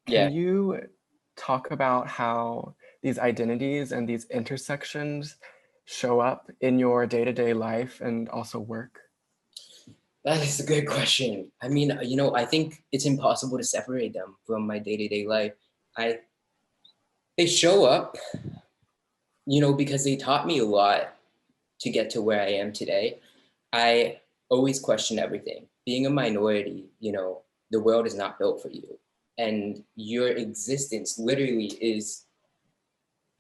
Yeah. Can you talk about how these identities and these intersections show up in your day-to-day life and also work? That is a good question. I mean, I think it's impossible to separate them from my day-to-day life. I They show up, because they taught me a lot to get to where I am today. I always question everything. Being a minority, the world is not built for you. And your existence literally is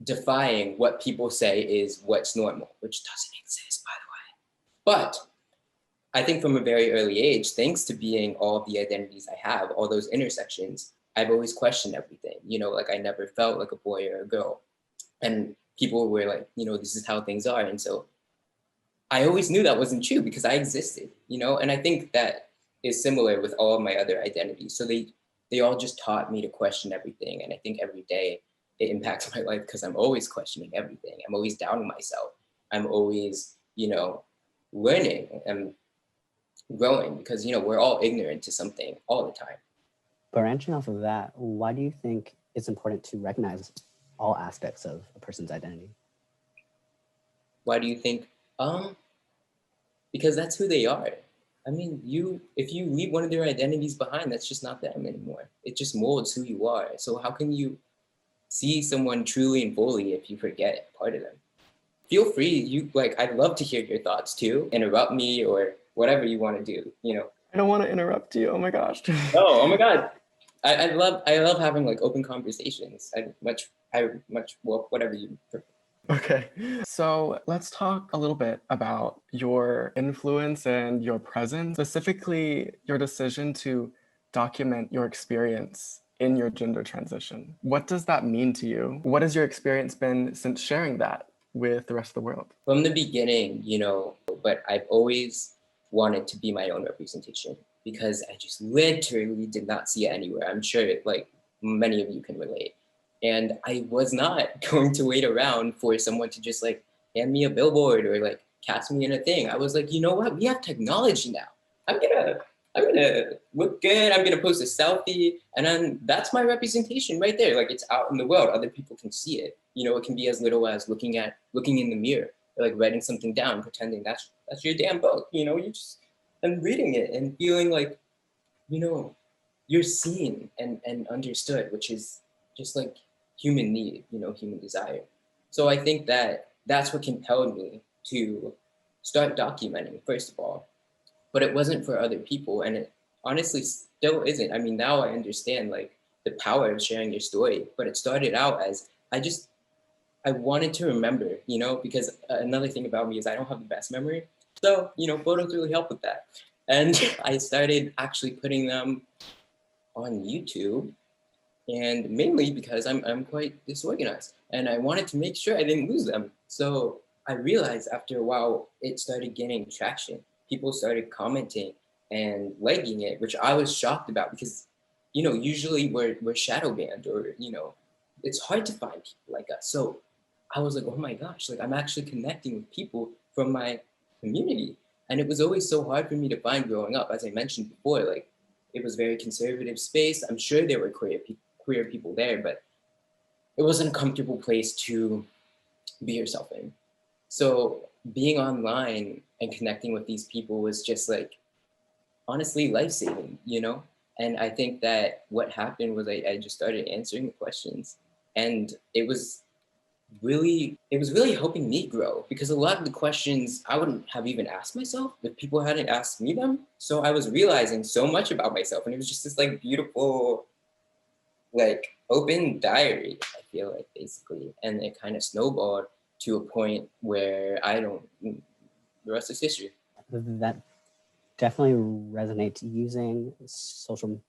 defying what people say is what's normal, which doesn't exist, by the way. But I think from a very early age, thanks to being all of the identities I have, all those intersections, I've always questioned everything. Like I never felt like a boy or a girl. And people were like, this is how things are. And so I always knew that wasn't true because I existed, and I think that is similar with all of my other identities. So they all just taught me to question everything. And I think every day it impacts my life because I'm always questioning everything. I'm always doubting myself. I'm always, learning and growing because, we're all ignorant to something all the time. Branching off of that, why do you think it's important to recognize all aspects of a person's identity? Why do you think? Because that's who they are. I mean, if you leave one of their identities behind, that's just not them anymore. It just molds who you are. So how can you see someone truly and fully if you forget part of them? Feel free. I'd love to hear your thoughts too. Interrupt me or whatever you want to do. I don't want to interrupt you. Oh my gosh. Oh my God. I love having like open conversations. Whatever you prefer. Okay, so let's talk a little bit about your influence and your presence, specifically your decision to document your experience in your gender transition. What does that mean to you? What has your experience been since sharing that with the rest of the world? From the beginning, but I've always wanted to be my own representation because I just literally did not see it anywhere. I'm sure like many of you can relate. And I was not going to wait around for someone to just like hand me a billboard or like cast me in a thing. I was like, you know what? We have technology now. I'm gonna look good. I'm gonna post a selfie, and then that's my representation right there. Like it's out in the world. Other people can see it. It can be as little as looking in the mirror, or like writing something down, pretending that's your damn book. And reading it and feeling like, you're seen and understood, which is just like human need, human desire. So I think that that's what compelled me to start documenting, first of all, but it wasn't for other people. And it honestly still isn't. I mean, now I understand like the power of sharing your story, but it started out as I wanted to remember, because another thing about me is I don't have the best memory. So, photos really help with that. And I started actually putting them on YouTube, and mainly because I'm quite disorganized and I wanted to make sure I didn't lose them. So I realized after a while it started gaining traction. People started commenting and liking it, which I was shocked about because, usually we're shadow banned or, it's hard to find people like us. So I was like, oh my gosh, like I'm actually connecting with people from my community. And it was always so hard for me to find growing up. As I mentioned before, like it was very conservative space. I'm sure there were queer people there, but it wasn't a comfortable place to be yourself in. So being online and connecting with these people was just like, honestly, life-saving, And I think that what happened was I just started answering the questions, and it was really helping me grow because a lot of the questions I wouldn't have even asked myself if people hadn't asked me them. So I was realizing so much about myself, and it was just this like beautiful, like open diary, I feel like, basically. And it kind of snowballed to a point where the rest is history. That definitely resonates, using social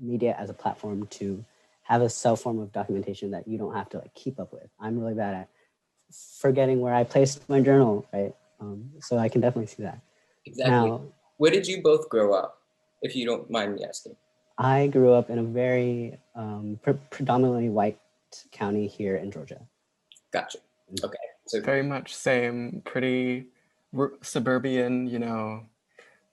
media as a platform to have a self form of documentation that you don't have to like keep up with. I'm really bad at forgetting where I placed my journal, right? So I can definitely see that. Exactly. Now, where did you both grow up, if you don't mind me asking? I grew up in a very predominantly white county here in Georgia. Gotcha. Okay. So very much same, pretty suburban,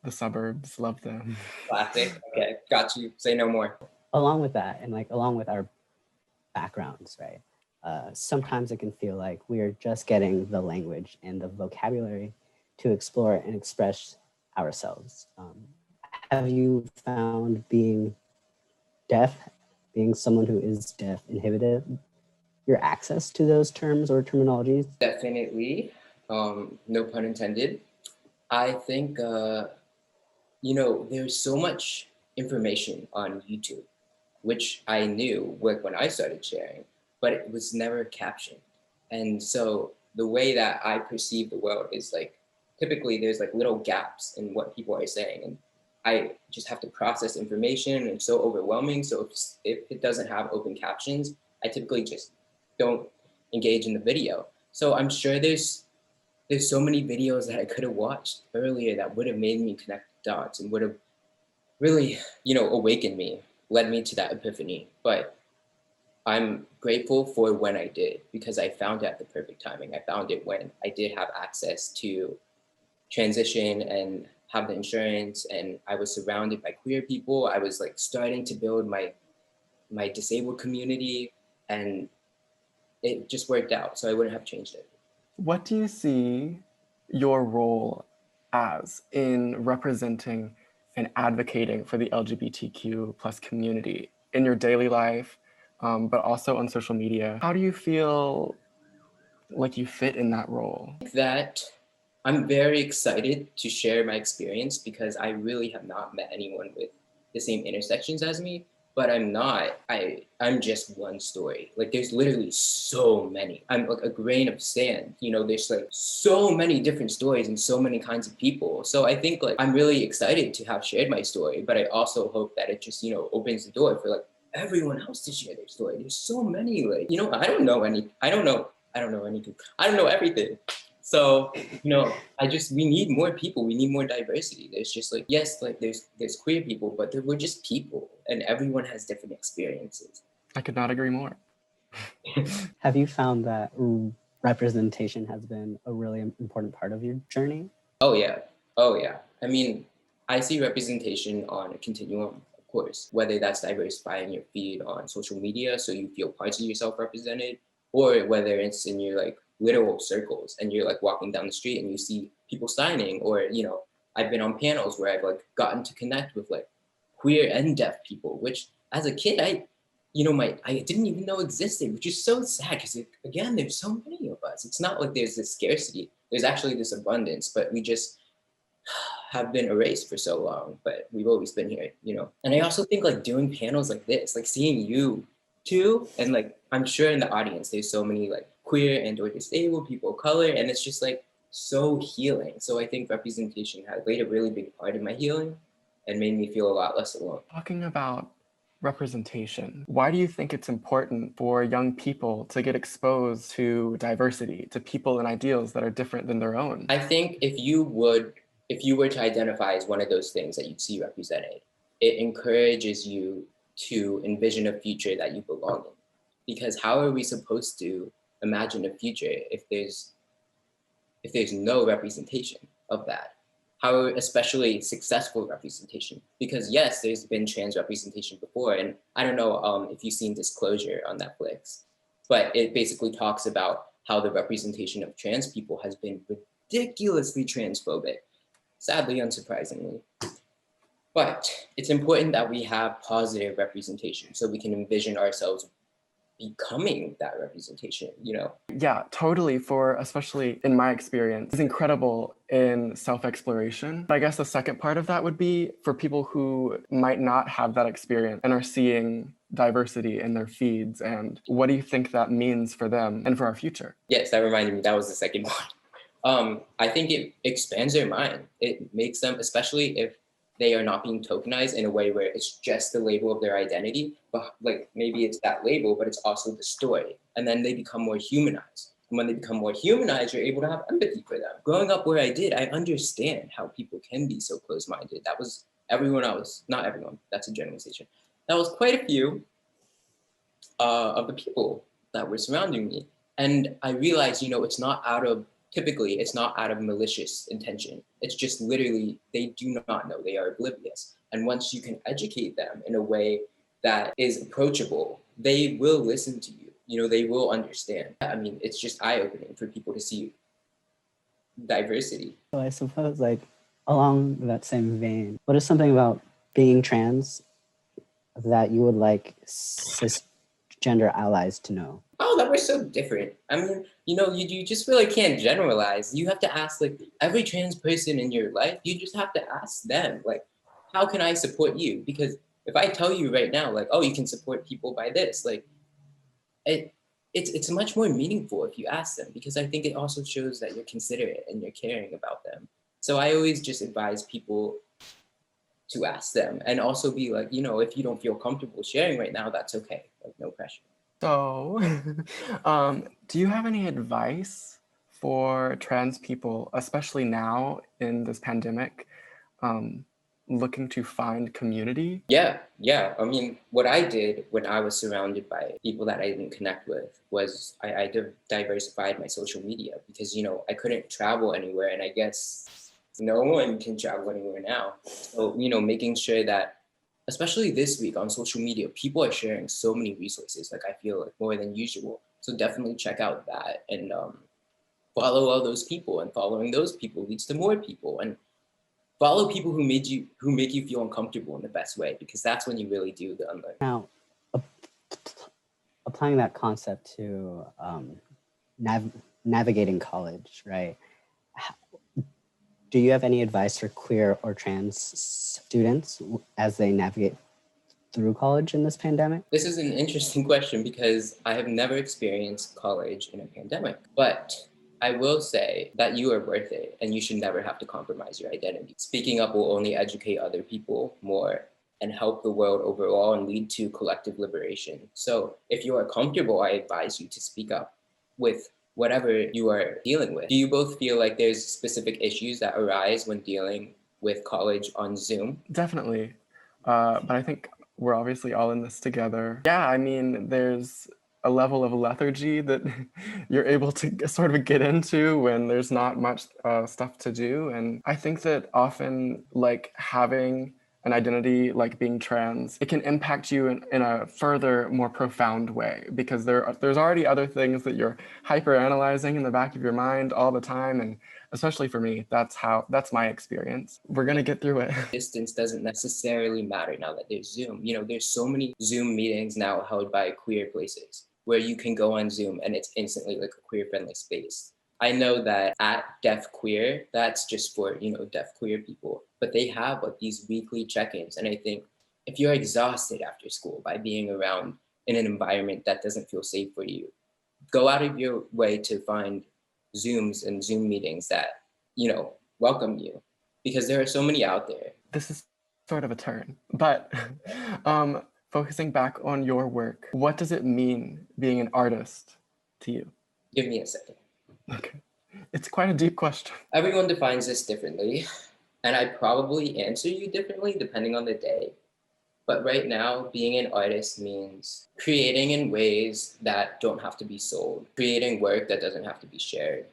the suburbs, love them. Classic. Okay, got you. Say no more. along with that, and like along with our backgrounds, right? Sometimes it can feel like we are just getting the language and the vocabulary to explore and express ourselves. Have you found being deaf, being someone who is deaf, inhibited your access to those terms or terminologies? Definitely, no pun intended. I think, there's so much information on YouTube, which I knew when I started sharing, but it was never captioned. And so the way that I perceive the world is like, typically there's like little gaps in what people are saying. And I just have to process information and it's so overwhelming. So if it doesn't have open captions, I typically just don't engage in the video. So I'm sure there's so many videos that I could have watched earlier that would have made me connect the dots and would have really, awakened me, led me to that epiphany. But I'm grateful for when I did, because I found it at the perfect timing. I found it when I did have access to transition and have the insurance, and I was surrounded by queer people. I was like starting to build my disabled community, and it just worked out. So I wouldn't have changed it. What do you see your role as in representing and advocating for the LGBTQ plus community in your daily life, but also on social media? How do you feel like you fit in that role? That I'm very excited to share my experience because I really have not met anyone with the same intersections as me, but I'm just one story. Like there's literally so many. I'm like a grain of sand, there's like so many different stories and so many kinds of people. So I think like I'm really excited to have shared my story, but I also hope that it just, opens the door for like everyone else to share their story. There's so many, like, I don't know anything. I don't know everything. So, we need more people. We need more diversity. There's just like, yes, like there's queer people, but we're just people and everyone has different experiences. I could not agree more. Have you found that representation has been a really important part of your journey? Oh yeah. I mean, I see representation on a continuum, of course, whether that's diversifying your feed on social media so you feel parts of yourself represented, or whether it's in your like literal circles and you're like walking down the street and you see people signing, or I've been on panels where I've like gotten to connect with like queer and deaf people, which as a kid I didn't even know existed, which is so sad because again, there's so many of us. It's not like there's this scarcity. There's actually this abundance, but we just have been erased for so long, but we've always been here, And I also think like doing panels like this, like seeing you too, and like I'm sure in the audience there's so many like queer and or disabled people of color, and it's just like so healing. So I think representation has played a really big part in my healing and made me feel a lot less alone. Talking about representation, why do you think it's important for young people to get exposed to diversity, to people and ideals that are different than their own? I think if you were to identify as one of those things that you'd see represented, it encourages you to envision a future that you belong in. Because how are we supposed to imagine a future if there's no representation of that? How, especially successful representation? Because yes, there's been trans representation before, and I don't know if you've seen Disclosure on Netflix, but it basically talks about how the representation of trans people has been ridiculously transphobic, sadly, unsurprisingly. But it's important that we have positive representation so we can envision ourselves becoming that representation, Yeah, totally. For especially in my experience, it's incredible in self-exploration. But I guess the second part of that would be for people who might not have that experience and are seeing diversity in their feeds. And what do you think that means for them and for our future? Yes, that reminded me, that was the second one. I think it expands their mind. It makes them, especially if they are not being tokenized in a way where it's just the label of their identity, but like maybe it's that label, but it's also the story. And then they become more humanized. And when they become more humanized, you're able to have empathy for them. Growing up where I did, I understand how people can be so close-minded. That was everyone else, not everyone, that's a generalization. That was quite a few of the people that were surrounding me. And I realized, typically it's not out of malicious intention. It's just literally, they do not know, they are oblivious. And once you can educate them in a way that is approachable, they will listen to you. You know, they will understand. I mean, it's just eye-opening for people to see diversity. So I suppose, like, along that same vein, what is something about being trans that you would like cisgender allies to know? Oh, that we're so different. I mean, you know, you just really can't generalize. You have to ask, like, every trans person in your life, you just have to ask them, like, how can I support you? Because if I tell you right now, like, oh, you can support people by this, like, it's much more meaningful if you ask them, because I think it also shows that you're considerate and you're caring about them. So I always just advise people to ask them, and also be like, you know, if you don't feel comfortable sharing right now, that's okay. Like, no pressure. So, do you have any advice for trans people, especially now in this pandemic, looking to find community? Yeah. I mean, what I did when I was surrounded by people that I didn't connect with was I diversified my social media, because, you know, I couldn't travel anywhere, and I guess no one can travel anywhere now. So, you know, making sure that, especially this week on social media, people are sharing so many resources, like, I feel like more than usual. So definitely check out that, and follow all those people, and following those people leads to more people, and follow people who make you feel uncomfortable in the best way, because that's when you really do the unlearn. Now, applying that concept to navigating college, right? Do you have any advice for queer or trans students as they navigate through college in this pandemic? This is an interesting question, because I have never experienced college in a pandemic, but I will say that you are worth it, and you should never have to compromise your identity. Speaking up will only educate other people more and help the world overall, and lead to collective liberation. So if you are comfortable, I advise you to speak up with whatever you are dealing with. Do you both feel like there's specific issues that arise when dealing with college on Zoom? Definitely. But I think we're obviously all in this together. Yeah, I mean, there's a level of lethargy that you're able to sort of get into when there's not much stuff to do. And I think that often, like, having an identity like being trans, it can impact you in a further, more profound way, because there's already other things that you're hyper analyzing in the back of your mind all the time. And especially for me, that's my experience. We're gonna get through it. Distance doesn't necessarily matter now that there's Zoom. You know, there's so many Zoom meetings now held by queer places where you can go on Zoom and it's instantly like a queer friendly space. I know that at Deaf Queer, that's just for, you know, deaf queer people, but they have like these weekly check-ins. And I think if you're exhausted after school by being around in an environment that doesn't feel safe for you, go out of your way to find Zooms and Zoom meetings that, you know, welcome you, because there are so many out there. This is sort of a turn, but focusing back on your work, what does it mean being an artist to you? Give me a second. Okay, it's quite a deep question. Everyone defines this differently, and I probably answer you differently depending on the day. But right now, being an artist means creating in ways that don't have to be sold, creating work that doesn't have to be shared,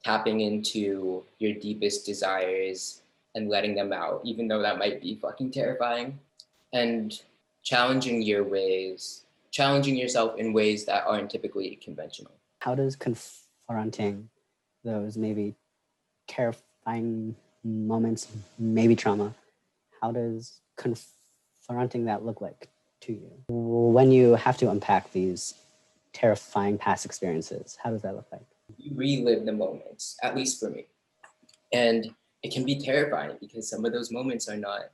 tapping into your deepest desires and letting them out, even though that might be fucking terrifying, and challenging yourself in ways that aren't typically conventional. How does confronting those maybe terrifying moments, maybe trauma, how does confronting that look like to you? When you have to unpack these terrifying past experiences, how does that look like? You relive the moments, at least for me. And it can be terrifying, because some of those moments are not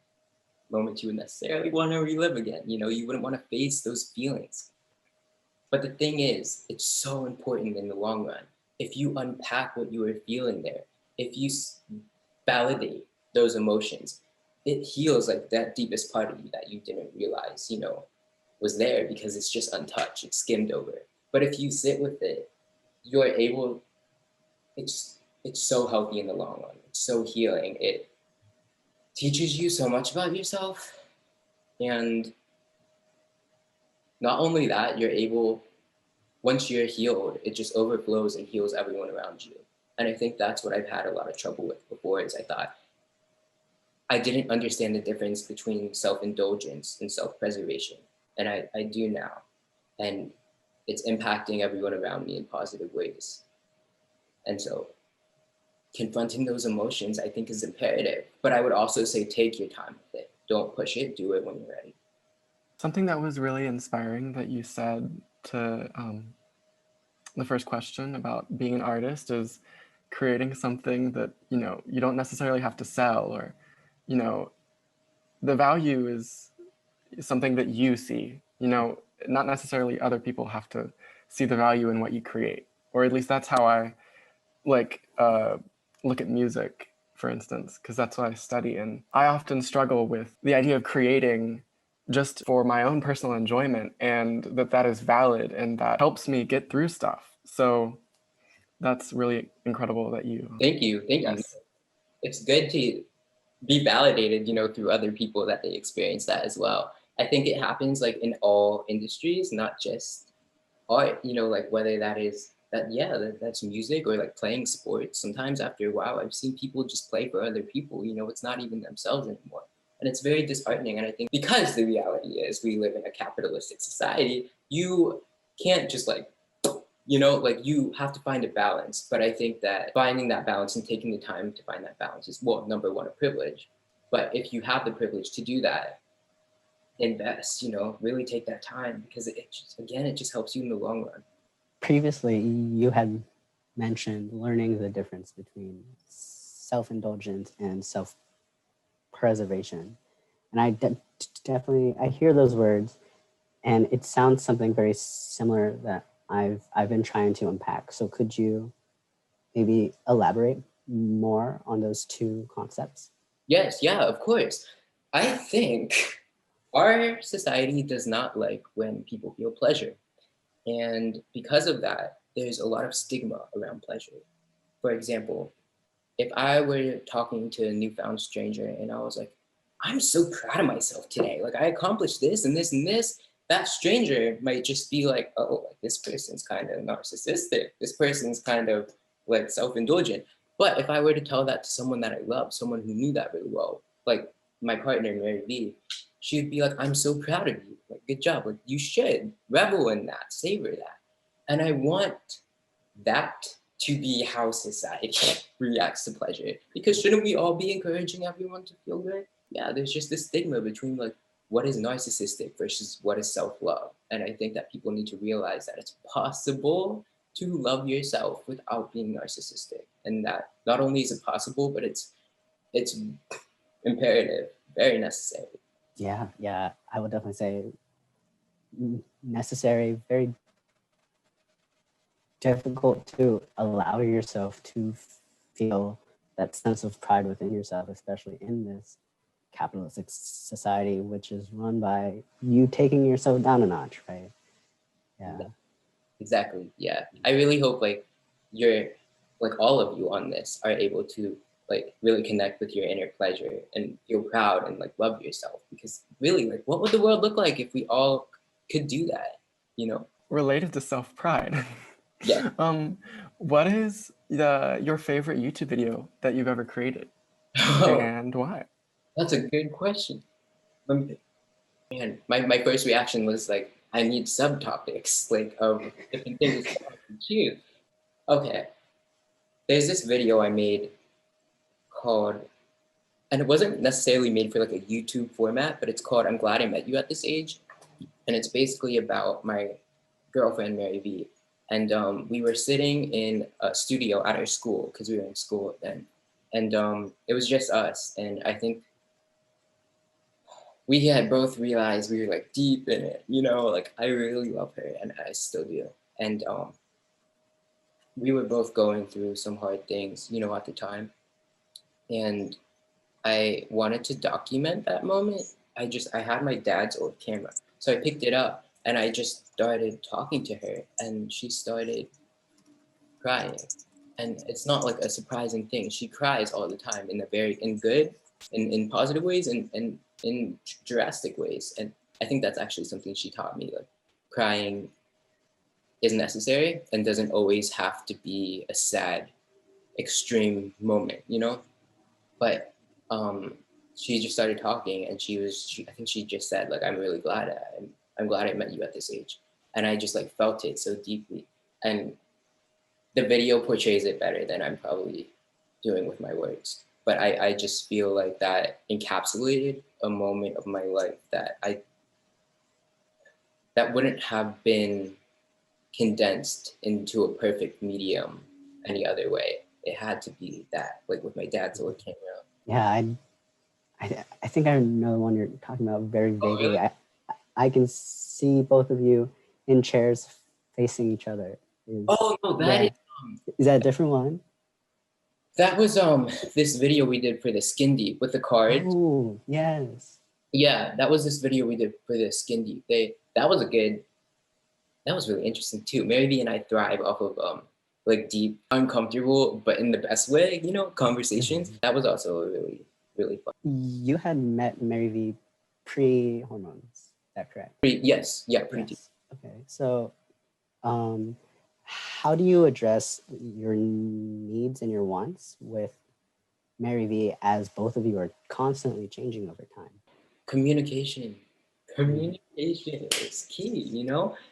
moments you would necessarily want to relive again. You know, you wouldn't want to face those feelings. But the thing is, it's so important in the long run. If you unpack what you were feeling there, if you validate those emotions, it heals like that deepest part of you that you didn't realize, you know, was there, because it's just untouched, it's skimmed over. But if you sit with it, you're able, it's so healthy in the long run. It's so healing. It teaches you so much about yourself. And not only that, you're able, once you're healed, it just overflows and heals everyone around you. And I think that's what I've had a lot of trouble with before, is I thought, I didn't understand the difference between self-indulgence and self-preservation. And I do now. And it's impacting everyone around me in positive ways. And so confronting those emotions, I think, is imperative. But I would also say take your time with it. Don't push it, do it when you're ready. Something that was really inspiring that you said to the first question about being an artist is creating something that, you know, you don't necessarily have to sell, or, you know, the value is something that you see, you know, not necessarily other people have to see the value in what you create, or at least that's how I look at music, for instance, because that's what I study. And I often struggle with the idea of creating just for my own personal enjoyment, and that is valid and that helps me get through stuff. So that's really incredible that you. Thank you. Thank you. It's good to be validated, you know, through other people that they experience that as well. I think it happens like in all industries, not just art, you know, like whether that is that, yeah, that's music or like playing sports. Sometimes after a while, I've seen people just play for other people, you know, it's not even themselves anymore. And it's very disheartening. And I think because the reality is we live in a capitalistic society, you can't just like, you know, like you have to find a balance. But I think that finding that balance and taking the time to find that balance is, well, number one, a privilege. But if you have the privilege to do that, invest, you know, really take that time, because it just, again, it just helps you in the long run. Previously, you had mentioned learning the difference between self-indulgence and self-preservation. And I definitely, I hear those words, and it sounds something very similar that I've been trying to unpack. So could you maybe elaborate more on those two concepts? Yes, yeah, of course. I think our society does not like when people feel pleasure. And because of that, there's a lot of stigma around pleasure. For example, if I were talking to a newfound stranger and I was like, I'm so proud of myself today, like I accomplished this and this and this, that stranger might just be like, oh, like this person's kind of narcissistic. This person's kind of like self-indulgent. But if I were to tell that to someone that I love, someone who knew that really well, like my partner, Mary V, she'd be like, I'm so proud of you. Like, good job. Like, you should revel in that, savor that. And I want that to be how society reacts to pleasure. Because shouldn't we all be encouraging everyone to feel good? Yeah, there's just this stigma between like what is narcissistic versus what is self-love. And I think that people need to realize that it's possible to love yourself without being narcissistic. And that not only is it possible, but it's imperative, very necessary. Yeah, I would definitely say necessary, very difficult to allow yourself to feel that sense of pride within yourself, especially in this capitalistic society, which is run by you taking yourself down a notch, right? Yeah. Exactly. Yeah. I really hope like you're like all of you on this are able to like really connect with your inner pleasure and feel proud and like love yourself, because really like what would the world look like if we all could do that, you know? Related to self-pride. Yeah. What is your favorite YouTube video that you've ever created, and why? That's a good question. Man, my first reaction was like, I need subtopics like of different things to choose. Okay. There's this video I made called, and it wasn't necessarily made for like a YouTube format, but it's called I'm Glad I Met You at This Age. And it's basically about my girlfriend, Mary V. And we were sitting in a studio at our school, because we were in school then. And it was just us. And I think we had both realized we were like deep in it, you know, like I really love her and I still do. And we were both going through some hard things, you know, at the time. And I wanted to document that moment. I had my dad's old camera. So I picked it up and I just started talking to her and she started crying. And it's not like a surprising thing. She cries all the time in good, in positive ways and in drastic ways. And I think that's actually something she taught me. Like crying is necessary and doesn't always have to be a sad, extreme moment, you know? But she just started talking, and I think she just said like, I'm glad I met you at this age. And I just like felt it so deeply. And the video portrays it better than I'm probably doing with my words. But I just feel like that encapsulated a moment of my life that wouldn't have been condensed into a perfect medium any other way. It had to be that, like with my dad's old camera. Yeah, I think I know the one you're talking about very Oh, vaguely. really? I can see both of you in chairs facing each other. Oh no, Is that a different one? that was this video we did for the skin deep with the cards. Oh, yes. Yeah, that was this video we did for the skin deep. That was really interesting too. Mary V and I thrive off of like deep, uncomfortable, but in the best way, conversations. Mhm. That was also a really, really fun. You had met Mary V pre-hormones, is that correct? Yes, yeah, pretty deep. Yes. Okay, so how do you address your needs and your wants with Mary V as both of you are constantly changing over time? Communication. Communication is key,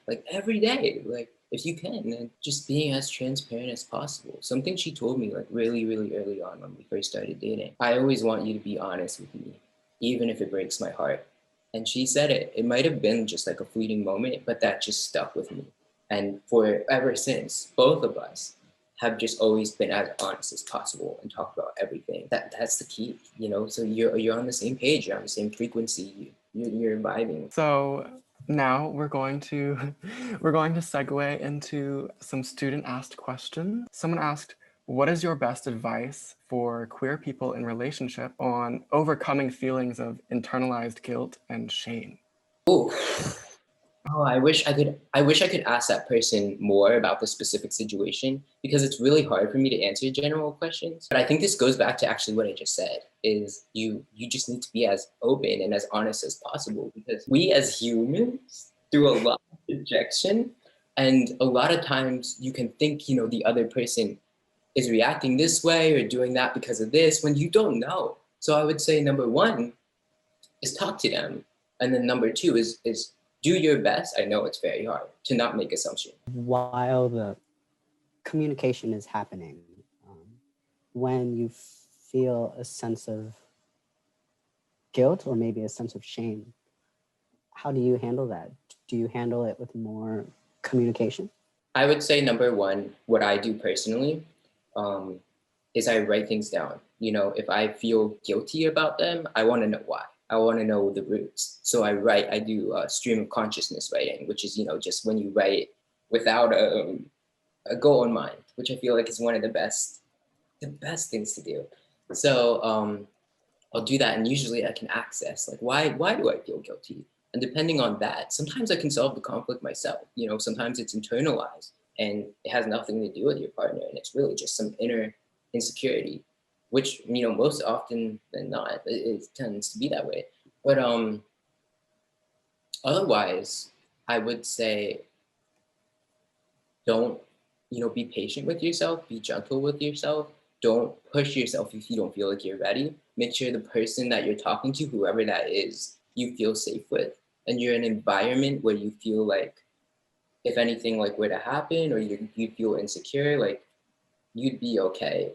like every day, like if you can, and just being as transparent as possible. Something she told me like really, really early on when we first started dating. I always want you to be honest with me, even if it breaks my heart. And she said it. It might have been just like a fleeting moment, but that just stuck with me. And for ever since, both of us have just always been as honest as possible and talk about everything. That's the key. So you're on the same page, you're on the same frequency, you're vibing. So now we're going to segue into some student asked questions. Someone asked, what is your best advice for queer people in relationship on overcoming feelings of internalized guilt and shame? Oh, I wish I could ask that person more about the specific situation, because it's really hard for me to answer general questions. But I think this goes back to actually what I just said, is you just need to be as open and as honest as possible, because we as humans do a lot of projection, and a lot of times you can think, the other person is reacting this way or doing that because of this when you don't know. So I would say number one is talk to them. And then number two is do your best. I know it's very hard to not make assumptions. While the communication is happening, when you feel a sense of guilt or maybe a sense of shame, how do you handle that? Do you handle it with more communication? I would say number one, what I do personally is I write things down. If I feel guilty about them, I want to know why. I want to know the roots. So I do stream of consciousness writing, which is, just when you write without a goal in mind, which I feel like is one of the best things to do. So I'll do that, and usually I can access like why do I feel guilty? And depending on that, sometimes I can solve the conflict myself. Sometimes it's internalized and it has nothing to do with your partner, and it's really just some inner insecurity, which most often than not it tends to be that way. But otherwise, I would say don't be patient with yourself, be gentle with yourself. Don't push yourself if you don't feel like you're ready. Make sure the person that you're talking to, whoever that is, you feel safe with, and you're in an environment where you feel like if anything like were to happen, or you feel insecure, like you'd be okay,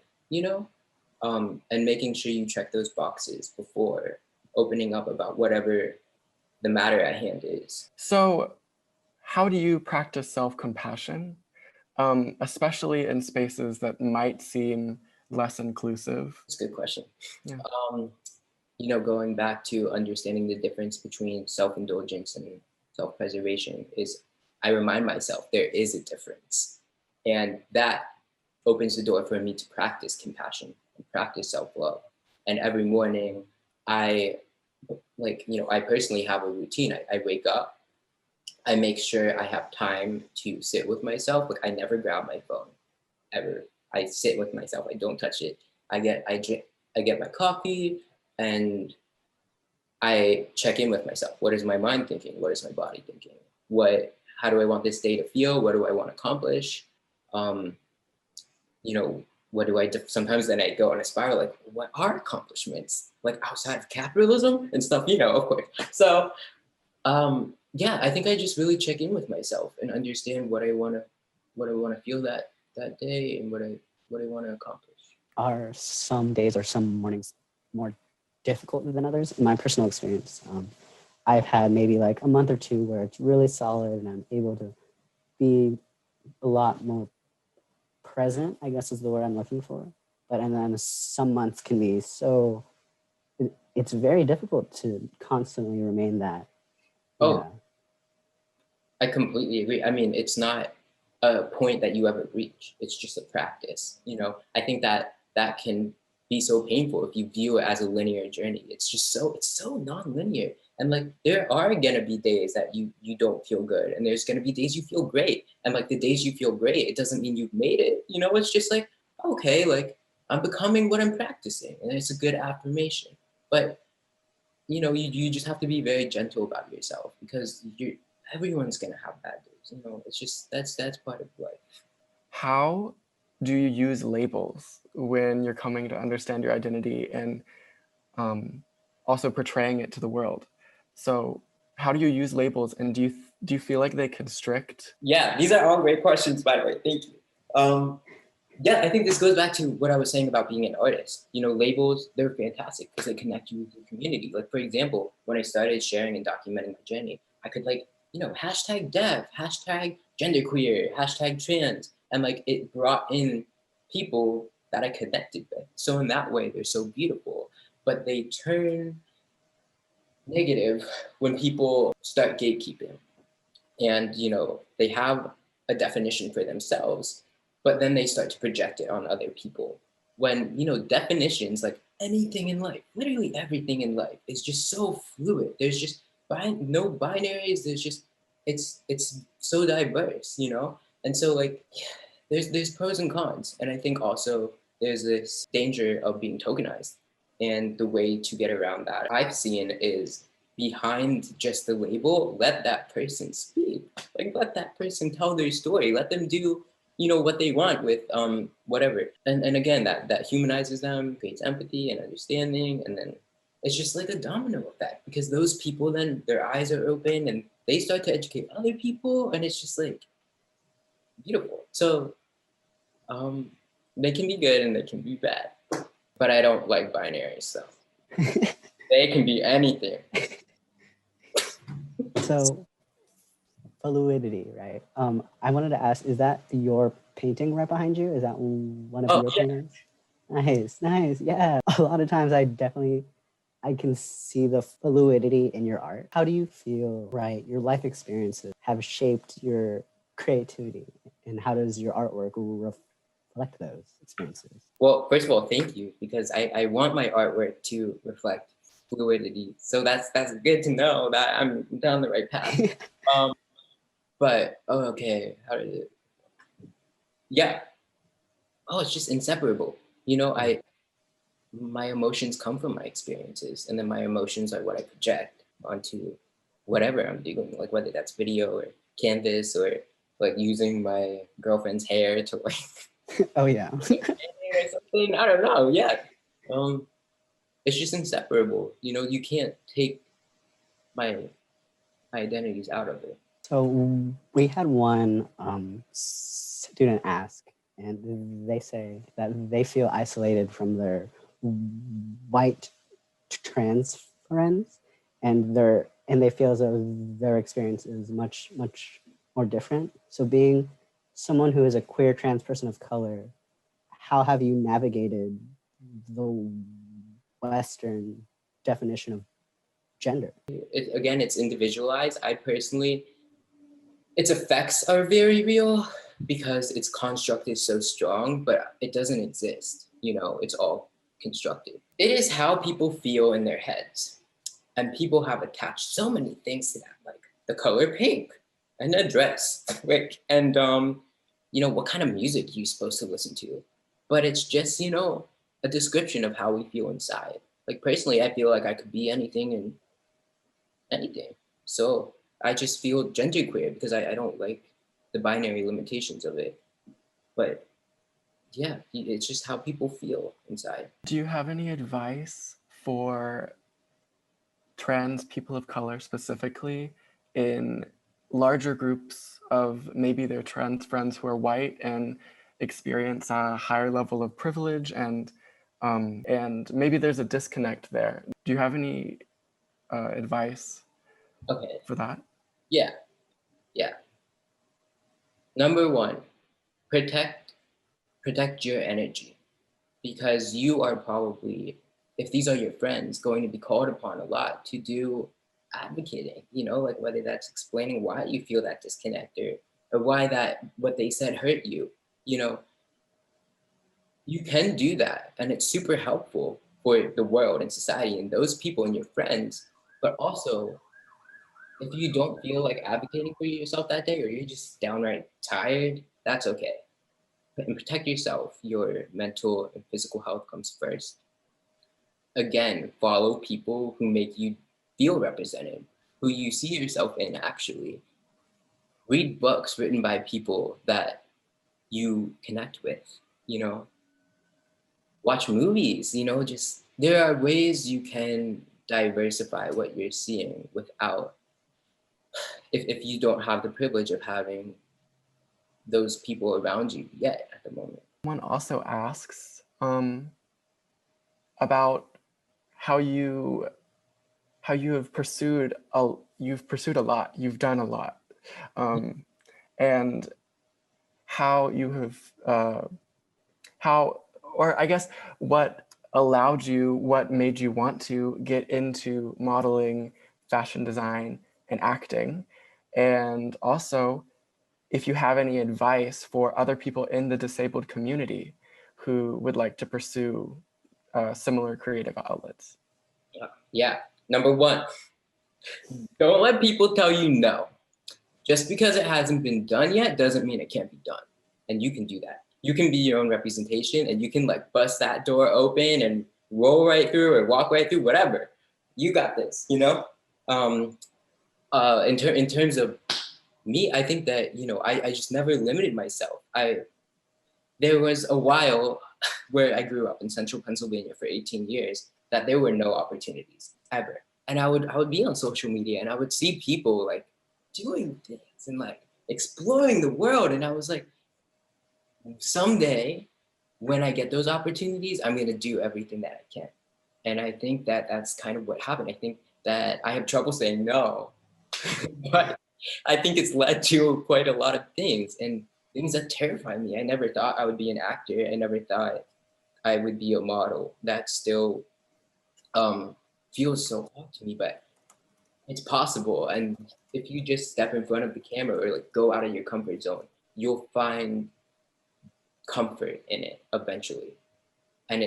and making sure you check those boxes before opening up about whatever the matter at hand is. So how do you practice self-compassion, especially in spaces that might seem less inclusive? It's a good question. Yeah. Going back to understanding the difference between self-indulgence and self-preservation is I remind myself there is a difference. And that opens the door for me to practice compassion and practice self-love. And every morning I personally have a routine. I wake up, I make sure I have time to sit with myself. Like I never grab my phone ever. I sit with myself. I don't touch it. I get my coffee, and I check in with myself. What is my mind thinking? What is my body thinking? How do I want this day to feel? What do I want to accomplish? Um, what do I do? Sometimes then I go on a spiral, like, what are accomplishments? Like outside of capitalism and stuff, of course. So yeah, I think I just really check in with myself and understand what I wanna feel that day and what I want to accomplish. Are some days or some mornings more difficult than others? In my personal experience, I've had maybe like a month or two where it's really solid and I'm able to be a lot more present, I guess is the word I'm looking for. But and then some months can be so, it's very difficult to constantly remain that. Oh, Yeah. I completely agree. I mean, it's not a point that you ever reach. It's just a practice. I think that can be so painful if you view it as a linear journey. It's so non-linear. And like there are gonna be days that you don't feel good, and there's gonna be days you feel great. And like the days you feel great, it doesn't mean you've made it. It's just like, okay, like I'm becoming what I'm practicing, and it's a good affirmation. But you just have to be very gentle about yourself because everyone's gonna have bad days. It's just that's part of life. How do you use labels when you're coming to understand your identity and also portraying it to the world? So how do you use labels, and do you feel like they constrict? Yeah, these are all great questions, by the way. Thank you. Yeah, I think this goes back to what I was saying about being an artist. Labels, they're fantastic because they connect you with your community. Like, for example, when I started sharing and documenting my journey, I could hashtag deaf, hashtag genderqueer, hashtag trans. And like it brought in people that I connected with. So in that way, they're so beautiful. But they turn negative when people start gatekeeping. And they have a definition for themselves, but then they start to project it on other people. When definitions, like anything in life, literally everything in life, is just so fluid. There's just no binaries. There's just it's so diverse, and so like there's pros and cons. And I think also there's this danger of being tokenized, and the way to get around that I've seen is behind just the label, let that person speak. Like let that person tell their story. Let them do, what they want with whatever. And again, that humanizes them, creates empathy and understanding, and then it's just like a domino effect because those people then their eyes are open and they start to educate other people, and it's just like beautiful. So they can be good and they can be bad, but I don't like binary stuff. They can be anything. So fluidity, right? I wanted to ask, is that your painting right behind you? Is that one of your paintings? Nice. Yeah. A lot of times I can see the fluidity in your art. How do you feel, right? Your life experiences have shaped your creativity, and how does your artwork reflect those experiences? Well, first of all, thank you, because I want my artwork to reflect fluidity. So that's good to know that I'm down the right path. But okay, how did it? Yeah. Oh, it's just inseparable. My emotions come from my experiences, and then my emotions are what I project onto whatever I'm doing, like whether that's video or canvas or like using my girlfriend's hair to like Oh yeah. or something. I don't know. Yeah. It's just inseparable. You can't take my identities out of it. So we had one student ask, and they say that they feel isolated from their white trans friends, and they feel as though their experience is much more different. So being someone who is a queer trans person of color, how have you navigated the Western definition of gender? It's individualized. I personally, its effects are very real because its construct is so strong, but it doesn't exist. It's all constructed. It is how people feel in their heads. And people have attached so many things to that, like the color pink and a dress, like, and what kind of music you're supposed to listen to. But it's just, a description of how we feel inside. Like personally, I feel like I could be anything and anything. So I just feel genderqueer because I don't like the binary limitations of it. But yeah, it's just how people feel inside. Do you have any advice for trans people of color specifically in larger groups of maybe their trans friends who are white and experience a higher level of privilege, and maybe there's a disconnect there? Do you have any advice Okay, for that? yeah, yeah. Number one, protect your energy, because you are probably, if these are your friends, going to be called upon a lot to do advocating, like whether that's explaining why you feel that disconnect, or why that what they said hurt you. You know, you can do that, and it's super helpful for the world and society and those people and your friends. But also, if you don't feel like advocating for yourself that day, or you're just downright tired, that's okay. And protect yourself. Your mental and physical health comes first. Again, follow people who make you feel represented, who you see yourself in actually. Read books written by people that you connect with, you know. Watch movies, just there are ways you can diversify what you're seeing without, if you don't have the privilege of having those people around you yet at the moment. One also asks about how you have pursued a lot, you've done a lot, and how you have how, or I guess what what made you want to get into modeling, fashion design, and acting, and also if you have any advice for other people in the disabled community who would like to pursue similar creative outlets. Yeah. Number one, don't let people tell you no. Just because it hasn't been done yet doesn't mean it can't be done. And you can do that. You can be your own representation, and you can like bust that door open and roll right through or walk right through, whatever. You got this, in terms of me, I think that, I just never limited myself. There was a while where I grew up in central Pennsylvania for 18 years that there were no opportunities ever. And I would be on social media, and I would see people like doing things and like exploring the world. And I was like, someday when I get those opportunities, I'm going to do everything that I can. And I think that that's kind of what happened. I think that I have trouble saying no, but I think it's led to quite a lot of things, and things that terrify me. I never thought I would be an actor. I never thought I would be a model. That still feels so odd to me, but it's possible. And if you just step in front of the camera or like go out of your comfort zone, you'll find comfort in it eventually. And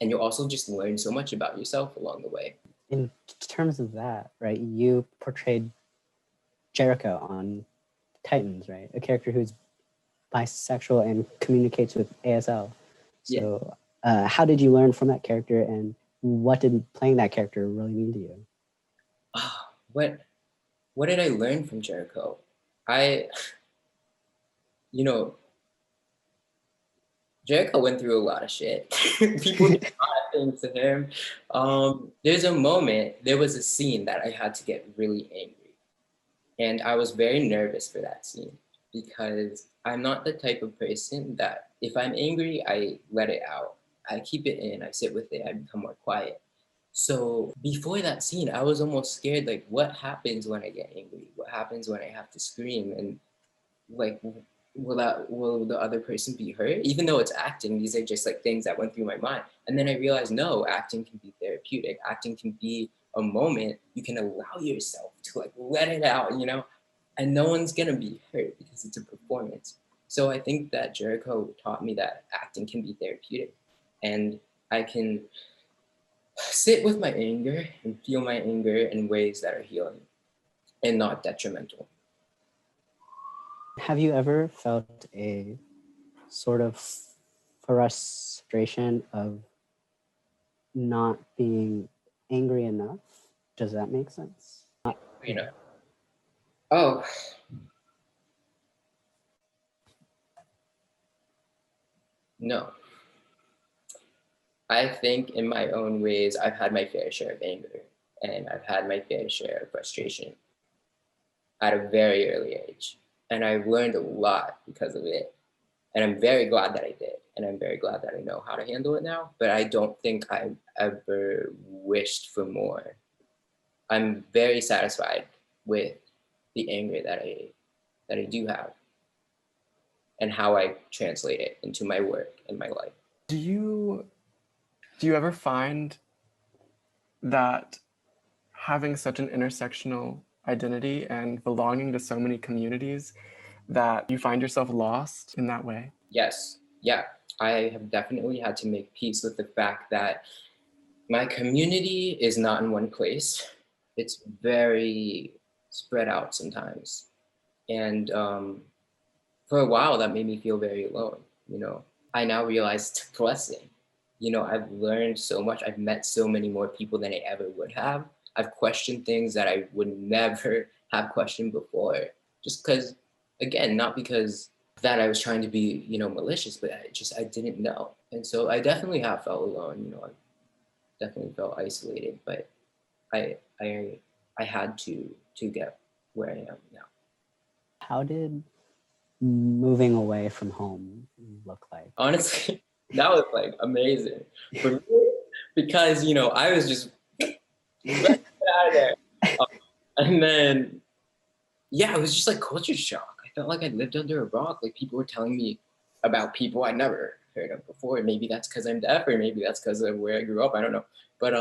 you'll also just learn so much about yourself along the way. In terms of that, right, you portrayed Jericho on Titans, right? A character who's bisexual and communicates with ASL. So how did you learn from that character, and what did playing that character really mean to you? What did I learn from Jericho? Jericho went through a lot of shit. People did a lot of things to him. There was a scene that I had to get really angry. And I was very nervous for that scene, because I'm not the type of person that if I'm angry, I let it out. I keep it in, I sit with it, I become more quiet. So before that scene, I was almost scared, like, what happens when I get angry? What happens when I have to scream? And like, will the other person be hurt? Even though it's acting, these are just like things that went through my mind. And then I realized, no, acting can be therapeutic. Acting can be a moment you can allow yourself to like let it out, and no one's gonna be hurt because it's a performance. So I think that Jericho taught me that acting can be therapeutic, and I can sit with my anger and feel my anger in ways that are healing and not detrimental. Have you ever felt a sort of frustration of not being angry enough? Does that make sense? Oh, No. I think in my own ways, I've had my fair share of anger and I've had my fair share of frustration at a very early age. And I've learned a lot because of it. And I'm very glad that I did. And I'm very glad that I know how to handle it now. But I don't think I've ever wished for more. I'm very satisfied with the anger that I do have and how I translate it into my work and my life. Do you ever find that having such an intersectional identity and belonging to so many communities that you find yourself lost in that way? Yes, yeah. I have definitely had to make peace with the fact that my community is not in one place. It's very spread out sometimes. And for a while, that made me feel very alone, you know. I now realize it's a blessing. You know, I've learned so much. I've met so many more people than I ever would have. I've questioned things that I would never have questioned before. Just because, again, not because that I was trying to be, you know, malicious, but I didn't know. And so I definitely have felt alone, you know, I definitely felt isolated, but I had to get where I am now. How did moving away from home look like? Honestly, that was like amazing for me because, you know, I was just get out of there. And then, yeah, it was just like culture shock. I felt like I lived under a rock. Like people were telling me about people I never heard of before. Maybe that's because I'm deaf, or maybe that's because of where I grew up. I don't know. But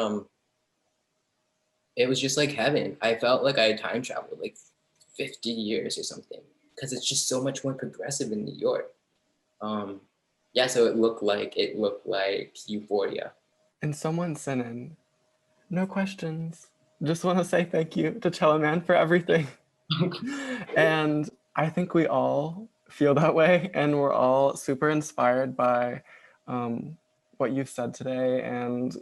it was just like heaven. I felt like I had time traveled like 50 years or something because it's just so much more progressive in New York. Yeah, so it looked like euphoria. And someone sent in, no questions. Just want to say thank you to Chella Man for everything. And I think we all feel that way, and we're all super inspired by what you've said today and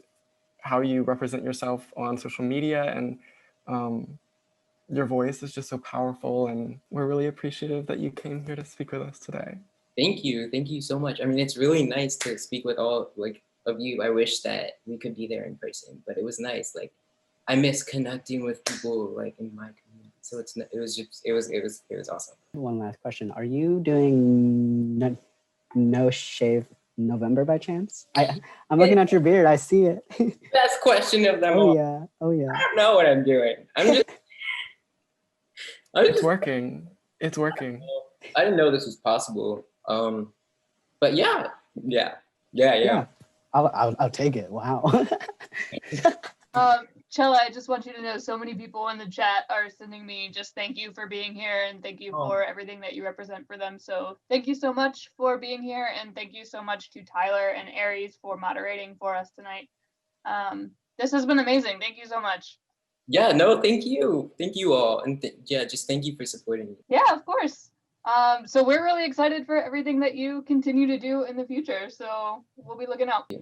how you represent yourself on social media, and your voice is just so powerful, and we're really appreciative that you came here to speak with us today. Thank you so much. I mean, it's really nice to speak with all of you. I wish that we could be there in person, but it was nice. Like, I miss connecting with people like in my community. So it was awesome. One last question: are you doing no shave November by chance? I'm looking at your beard. I see it. Best question of them all. Yeah. Oh yeah. I don't know what I'm doing. It's working. It's working. I didn't know this was possible. But yeah. I'll take it. Wow. Chella, I just want you to know so many people in the chat are sending me just thank you for being here and thank you for everything that you represent for them. So thank you so much for being here, and thank you so much to Tyler and Aries for moderating for us tonight. This has been amazing. Thank you so much. Yeah, no, thank you. Thank you all. And just thank you for supporting me. Yeah, of course. So we're really excited for everything that you continue to do in the future. So we'll be looking out. Yeah.